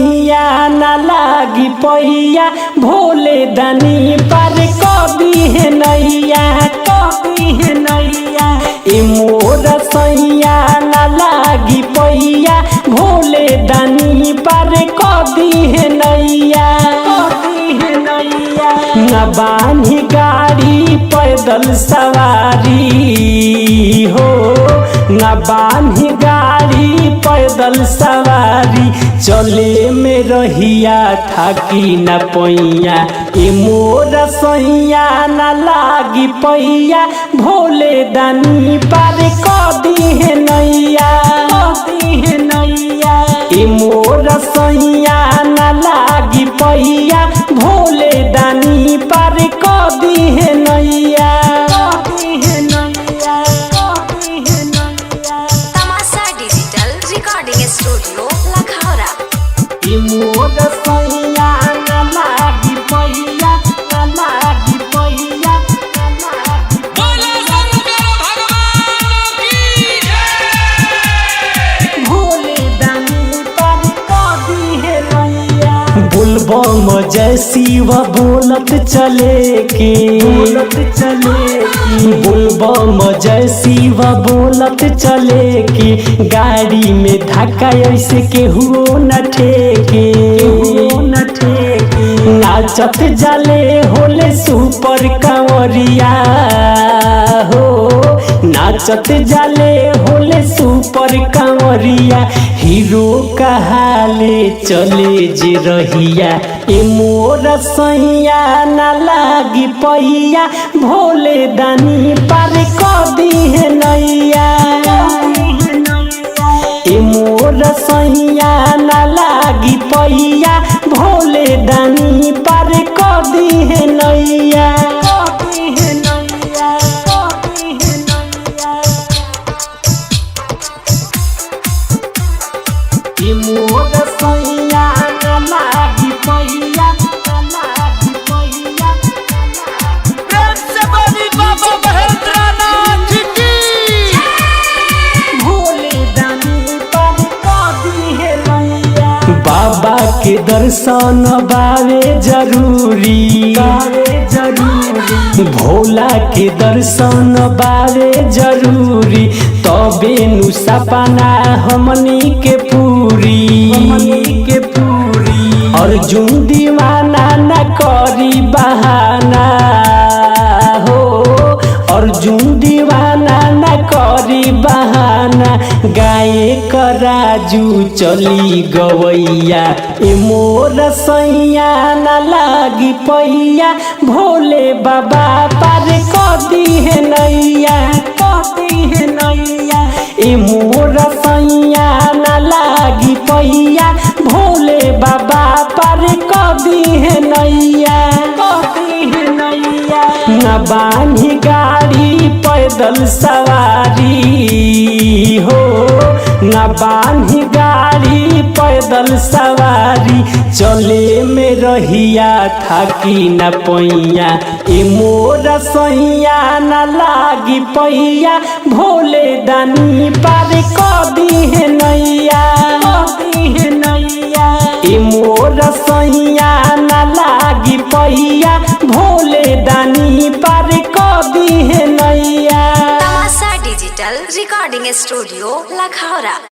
सैया न लागी पैया भोले दानी पार कदी है नैया ए मोर सैया न लागी पैया भोले दानी पार कदी है नैया न बानी गाड़ी पैदल सवारी हो न बानी गाड़ी पैदल सवारी चले में रहिया थाकी न पैया ए मोर सैया न लागी पैया भोले दानी पार कदी है नैया ए मोर सैया न लागी पैया भोले दानी पार कदी है नैया। तमाशा डिजिटल रिकॉर्डिंग स्टूडियो लखौरा। ए मोर सैया न लागी पैया बोलबम जय शिव बोलत चले के बोलबम जय शिव बोलत चले के गाड़ी में धक्का ऐसे केहू न ठेके नाचत जाले होले सुपर कांवरिया हो नाचत जाले होले सुपर कांवरिया हीरो कहाले चले जे रहिया ए मोर सैया न लागी पैया भोले दानी पार कदी है नैया ए मोर सैया न लागी पैया भोले दानी पार कदी है नैया। ए मोर सैया न लागी पैया प्रेम से बोली बाबा महेंद्रनाथ की। भोले दानी पार कदी है नैया। बाबा के दर्शन बावे जरूरी भोला के दर्शन बावे जरूरी तबे नु सपना हमनी के पूरी अर्जुन दीवाना न करी बहाना हो अर्जुन दीवाना न करी बहाना गाए का राजू चली गवैया ए मोर सैया न लागी पैया भोले बाबा पार कदी है नैया ए मोर सैया न लागी पैया भोले बाबा पार कदी है नैया न बानी गाड़ी पैदल सवारी हो न बानी गाड़ी पैदल सवारी चले में रहिया थाकी न पैया ए मोर सैया न लागी पैया भोले दानी पार कदी है नैया ए मोर सैया न लागी पैया भोले दानी पार कदी है नैया। तमाशा डिजिटल रिकॉर्डिंग स्टूडियो लखौरा।